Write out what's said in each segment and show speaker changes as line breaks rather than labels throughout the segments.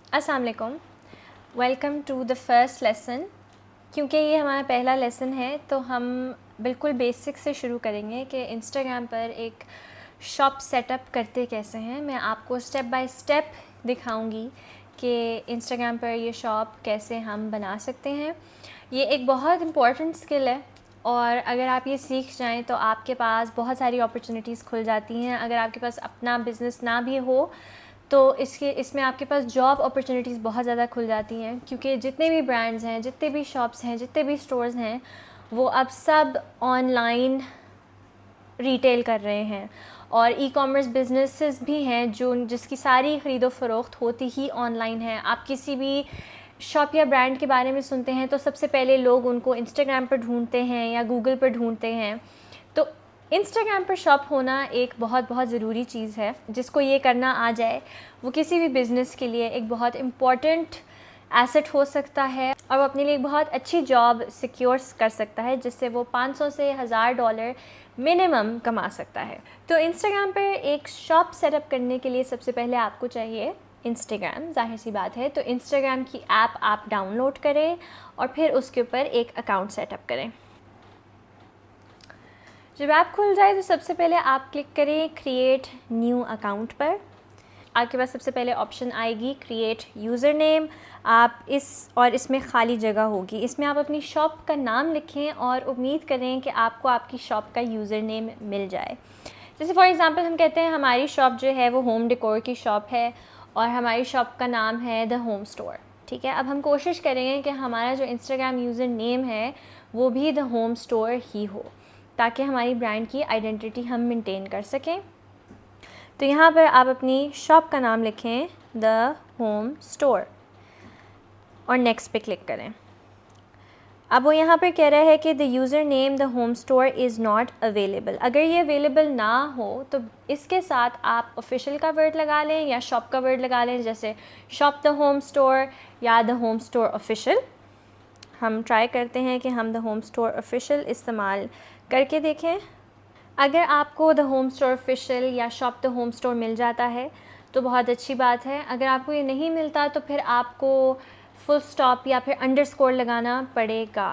अस्सलाम वालेकुम, welcome to the first lesson. क्योंकि ये हमारा पहला लेसन है तो हम बिल्कुल बेसिक से शुरू करेंगे कि इंस्टाग्राम पर एक शॉप सेटअप करते कैसे हैं। मैं आपको स्टेप बाय स्टेप दिखाऊंगी कि इंस्टाग्राम पर ये शॉप कैसे हम बना सकते हैं। ये एक बहुत इम्पॉर्टेंट स्किल है और अगर आप ये सीख जाएं तो आपके पास बहुत सारी अपॉर्चुनिटीज़ खुल जाती हैं। अगर आपके पास अपना बिज़नेस ना भी हो तो इसमें आपके पास जॉब अपॉर्चुनिटीज़ बहुत ज़्यादा खुल जाती हैं, क्योंकि जितने भी ब्रांड्स हैं, जितने भी शॉप्स हैं, जितने भी स्टोर्स हैं, वो अब सब ऑनलाइन रिटेल कर रहे हैं और ई कॉमर्स बिजनेसेस भी हैं जिसकी सारी ख़रीदो फ़रोख्त होती ही ऑनलाइन है। आप किसी भी शॉप या ब्रांड के बारे में सुनते हैं तो सबसे पहले लोग उनको इंस्टाग्राम पर ढूंढते हैं या गूगल पर ढूंढते हैं। तो इंस्टाग्राम पर शॉप होना एक बहुत बहुत ज़रूरी चीज़ है। जिसको ये करना आ जाए वो किसी भी बिज़नेस के लिए एक बहुत इम्पॉर्टेंट एसेट हो सकता है और वो अपने लिए एक बहुत अच्छी जॉब सिक्योर कर सकता है, जिससे वो 500 से $1000 मिनिमम कमा सकता है। तो इंस्टाग्राम पर एक शॉप सेटअप करने के लिए सबसे पहले आपको चाहिए इंस्टाग्राम, जाहिर सी बात है। तो इंस्टाग्राम की ऐप आप डाउनलोड करें और फिर उसके ऊपर एक अकाउंट सेटअप करें। जब ऐप खुल जाए तो सबसे पहले आप क्लिक करें क्रिएट न्यू अकाउंट पर। आपके पास सबसे पहले ऑप्शन आएगी क्रिएट यूज़र नेम। आप इसमें खाली जगह होगी, इसमें आप अपनी शॉप का नाम लिखें और उम्मीद करें कि आपको आपकी शॉप का यूज़र नेम मिल जाए। जैसे फॉर एग्ज़ाम्पल हम कहते हैं हमारी शॉप जो है वो होम डेकोर की शॉप है और हमारी शॉप का नाम है द होम स्टोर। ठीक है, अब हम कोशिश करेंगे कि हमारा जो इंस्टाग्राम यूज़र नेम है वो भी द होम स्टोर ही हो, ताकि हमारी ब्रांड की आइडेंटिटी हम मेंटेन कर सकें। तो यहाँ पर आप अपनी शॉप का नाम लिखें द होम स्टोर और नेक्स्ट पे क्लिक करें। अब वो यहाँ पर कह रहा है कि the user name the home store is not available. अगर ये अवेलेबल ना हो तो इसके साथ आप ऑफिशियल का वर्ड लगा लें या शॉप का वर्ड लगा लें, जैसे शॉप द होम स्टोर या द होम स्टोर ऑफिशियल। हम ट्राई करते हैं कि हम द होम स्टोर ऑफिशियल इस्तेमाल करके देखें। अगर आपको द होम स्टोर ऑफिशियल या शॉप द होम स्टोर मिल जाता है तो बहुत अच्छी बात है। अगर आपको ये नहीं मिलता तो फिर आपको फुल स्टॉप या फिर अंडरस्कोर लगाना पड़ेगा।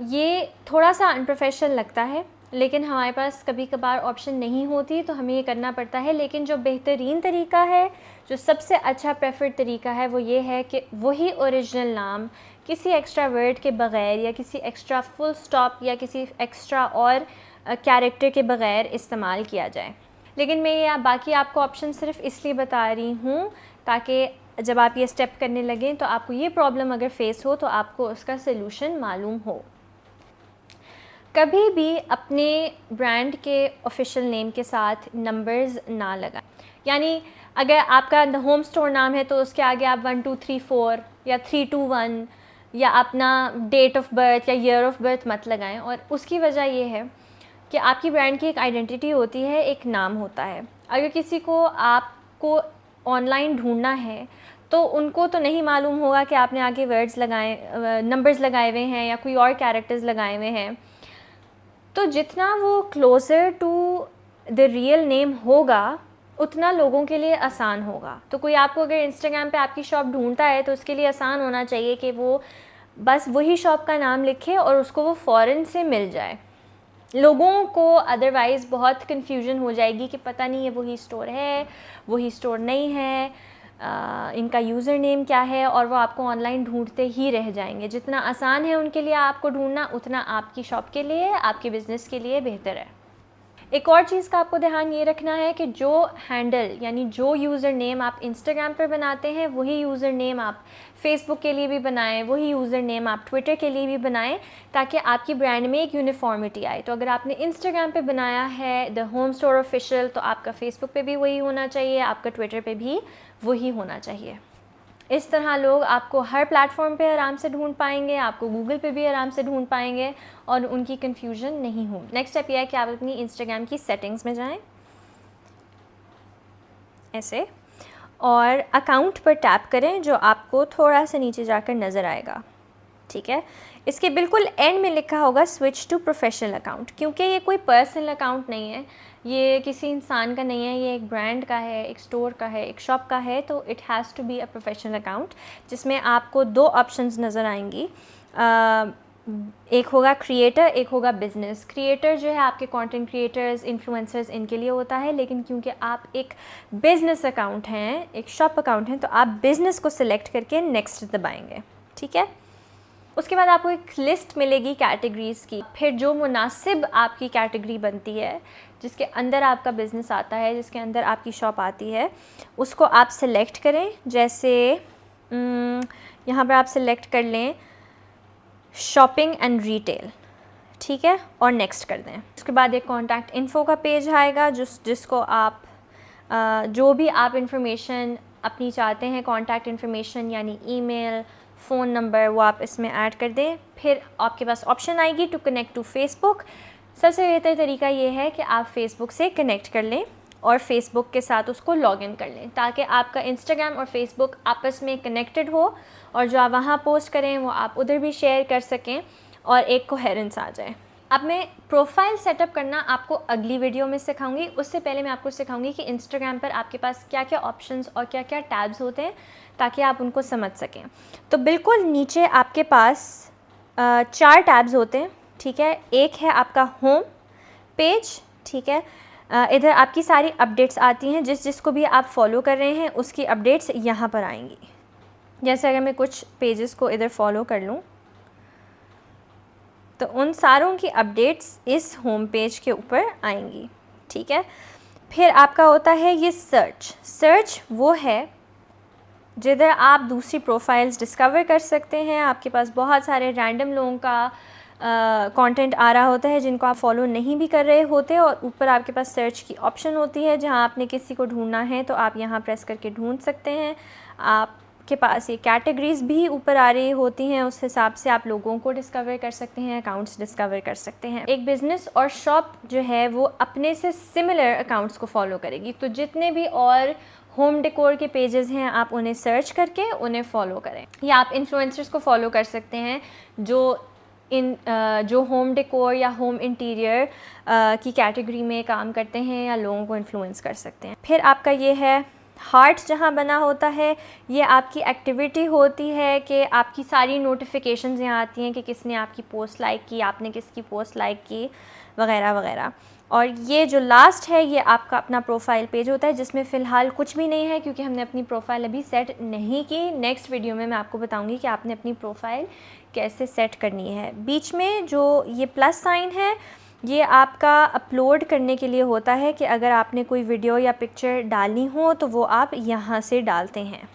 ये थोड़ा सा अनप्रोफेशनल लगता है, लेकिन हमारे पास कभी कभार ऑप्शन नहीं होती तो हमें ये करना पड़ता है। लेकिन जो बेहतरीन तरीका है, जो सबसे अच्छा प्रेफर्ड तरीका है, वो ये है कि वही ओरिजिनल नाम किसी एक्स्ट्रा वर्ड के बग़ैर या किसी एक्स्ट्रा फुल स्टॉप या किसी एक्स्ट्रा और कैरेक्टर के बग़ैर इस्तेमाल किया जाए। लेकिन मैं ये बाकी आपको ऑप्शन सिर्फ इसलिए बता रही हूँ ताकि जब आप ये स्टेप करने लगें तो आपको ये प्रॉब्लम अगर फेस हो तो आपको उसका सलूशन मालूम हो। कभी भी अपने ब्रांड के ऑफिशियल नेम के साथ नंबर्स ना लगाएं। यानी अगर आपका द होम स्टोर नाम है तो उसके आगे आप 1 2 3 4 या 3 2 1 या अपना डेट ऑफ बर्थ या ईयर ऑफ बर्थ मत लगाएं। और उसकी वजह ये है कि आपकी ब्रांड की एक आइडेंटिटी होती है, एक नाम होता है। अगर किसी को आपको ऑनलाइन ढूंढना है तो उनको तो नहीं मालूम होगा कि आपने आगे वर्ड्स लगाए, नंबर्स लगाए हुए हैं या कोई और कैरेक्टर्स लगाए हुए हैं। तो जितना वो closer to the real name होगा उतना लोगों के लिए आसान होगा। तो कोई आपको अगर इंस्टाग्राम पे आपकी शॉप ढूंढता है तो उसके लिए आसान होना चाहिए कि वो बस वही शॉप का नाम लिखे और उसको वो फ़ौरन से मिल जाए। लोगों को अदरवाइज़ बहुत कन्फ्यूजन हो जाएगी कि पता नहीं ये वही स्टोर है, वही स्टोर नहीं है, इनका यूज़र नेम क्या है, और वो आपको ऑनलाइन ढूंढते ही रह जाएंगे। जितना आसान है उनके लिए आपको ढूंढना, उतना आपकी शॉप के लिए, आपके बिज़नेस के लिए बेहतर है। एक और चीज़ का आपको ध्यान ये रखना है कि जो हैंडल यानी जो यूज़र नेम आप इंस्टाग्राम पर बनाते हैं वही यूज़र नेम आप फेसबुक के लिए भी बनाएं, वही यूज़र नेम आप ट्विटर के लिए भी बनाएं, ताकि आपकी ब्रांड में एक यूनिफॉर्मिटी आए। तो अगर आपने इंस्टाग्राम पे बनाया है द होम स्टोर ऑफिशियल तो आपका फेसबुक पे भी वही होना चाहिए, आपका ट्विटर पे भी वही होना चाहिए। इस तरह लोग आपको हर प्लेटफॉर्म पे आराम से ढूंढ पाएंगे, आपको गूगल पे भी आराम से ढूंढ पाएंगे और उनकी कन्फ्यूजन नहीं होगी। नेक्स्ट स्टेप यह है कि आप अपनी इंस्टाग्राम की सेटिंग्स में जाएं ऐसे और अकाउंट पर टैप करें, जो आपको थोड़ा सा नीचे जाकर नज़र आएगा। ठीक है, इसके बिल्कुल एंड में लिखा होगा स्विच टू प्रोफेशनल अकाउंट, क्योंकि ये कोई पर्सनल अकाउंट नहीं है, ये किसी इंसान का नहीं है, ये एक ब्रांड का है, एक स्टोर का है, एक शॉप का है, तो it has to be a professional account, जिसमें आपको 2 ऑप्शंस नज़र आएंगी। एक होगा क्रिएटर, एक होगा बिज़नेस। क्रिएटर जो है आपके कंटेंट क्रिएटर्स, इन्फ्लुएंसर्स, इनके लिए होता है, लेकिन क्योंकि आप एक बिज़नेस अकाउंट हैं, एक शॉप अकाउंट हैं, तो आप बिज़नेस को सिलेक्ट करके नेक्स्ट दबाएंगे, ठीक है। उसके बाद आपको एक लिस्ट मिलेगी कैटेगरीज़ की, फिर जो मुनासिब आपकी कैटेगरी बनती है, जिसके अंदर आपका बिज़नेस आता है, जिसके अंदर आपकी शॉप आती है, उसको आप सिलेक्ट करें। जैसे यहाँ पर आप सिलेक्ट कर लें शॉपिंग एंड रिटेल, ठीक है, और नेक्स्ट कर दें। उसके बाद एक कॉन्टैक्ट इन्फो का पेज आएगा, जिसको आप जो भी आप इंफॉर्मेशन अपनी चाहते हैं, कॉन्टैक्ट इन्फॉर्मेशन यानी ईमेल, फ़ोन नंबर, वो आप इसमें ऐड कर दें। फिर आपके पास ऑप्शन आएगी टू कनेक्ट टू फेसबुक। सबसे बेहतर तरीका ये है कि आप फेसबुक से कनेक्ट कर लें और फेसबुक के साथ उसको लॉगिन कर लें, ताकि आपका इंस्टाग्राम और फेसबुक आपस में कनेक्टेड हो और जो आप वहाँ पोस्ट करें वो आप उधर भी शेयर कर सकें और एक कोहेरेंस आ जाए। अब मैं प्रोफाइल सेटअप करना आपको अगली वीडियो में सिखाऊंगी। उससे पहले मैं आपको सिखाऊंगी कि इंस्टाग्राम पर आपके पास क्या क्या ऑप्शंस और क्या क्या टैब्स होते हैं, ताकि आप उनको समझ सकें। तो बिल्कुल नीचे आपके पास 4 टैब्स होते हैं, ठीक है। एक है आपका होम पेज, ठीक है। इधर आपकी सारी अपडेट्स आती हैं, जिसको भी आप फॉलो कर रहे हैं उसकी अपडेट्स यहाँ पर आएंगी। जैसे अगर मैं कुछ पेजेस को इधर फॉलो कर लूँ तो उन सारों की अपडेट्स इस होम पेज के ऊपर आएंगी, ठीक है। फिर आपका होता है ये सर्च वो है जिधर आप दूसरी प्रोफाइल्स डिस्कवर कर सकते हैं। आपके पास बहुत सारे रैंडम लोगों का कंटेंट आ रहा होता है जिनको आप फॉलो नहीं भी कर रहे होते, और ऊपर आपके पास सर्च की ऑप्शन होती है जहां आपने किसी को ढूंढना है तो आप यहां प्रेस करके ढूंढ सकते हैं। आपके पास ये कैटेगरीज़ भी ऊपर आ रही होती हैं, उस हिसाब से आप लोगों को डिस्कवर कर सकते हैं, अकाउंट्स डिस्कवर कर सकते हैं। एक बिज़नेस और शॉप जो है वो अपने से सिमिलर अकाउंट्स को फॉलो करेगी, तो जितने भी और होम डेकोर के पेजेस हैं आप उन्हें सर्च करके उन्हें फॉलो करें, या आप इन्फ्लुएंसर्स को फॉलो कर सकते हैं जो होम डेकोर या होम इंटीरियर की कैटेगरी में काम करते हैं या लोगों को इन्फ्लुएंस कर सकते हैं। फिर आपका ये है हार्ट, जहाँ बना होता है ये आपकी एक्टिविटी होती है कि आपकी सारी नोटिफिकेशंस यहाँ आती हैं कि किसने आपकी पोस्ट लाइक की, आपने किसकी पोस्ट लाइक की, वगैरह वगैरह। और ये जो लास्ट है ये आपका अपना प्रोफाइल पेज होता है, जिसमें फ़िलहाल कुछ भी नहीं है क्योंकि हमने अपनी प्रोफाइल अभी सेट नहीं की। नेक्स्ट वीडियो में मैं आपको बताऊंगी कि आपने अपनी प्रोफाइल कैसे सेट करनी है। बीच में जो ये प्लस साइन है ये आपका अपलोड करने के लिए होता है कि अगर आपने कोई वीडियो या पिक्चर डालनी हो तो वो आप यहाँ से डालते हैं,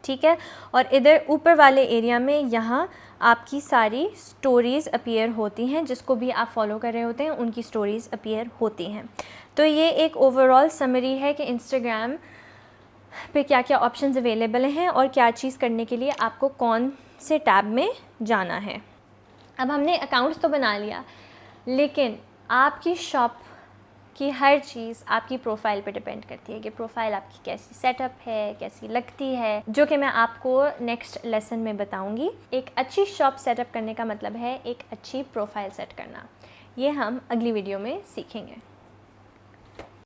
ठीक है। और इधर ऊपर वाले एरिया में यहाँ आपकी सारी स्टोरीज़ अपीयर होती हैं, जिसको भी आप फॉलो कर रहे होते हैं उनकी स्टोरीज़ अपीयर होती हैं। तो ये एक ओवरऑल समरी है कि इंस्टाग्राम पे क्या क्या ऑप्शंस अवेलेबल हैं और क्या चीज़ करने के लिए आपको कौन से टैब में जाना है। अब हमने अकाउंट्स तो बना लिया, लेकिन आपकी शॉप की हर चीज़ आपकी प्रोफाइल पे डिपेंड करती है कि प्रोफाइल आपकी कैसी सेटअप है, कैसी लगती है, जो कि मैं आपको नेक्स्ट लेसन में बताऊंगी। एक अच्छी शॉप सेटअप करने का मतलब है एक अच्छी प्रोफाइल सेट करना। ये हम अगली वीडियो में सीखेंगे।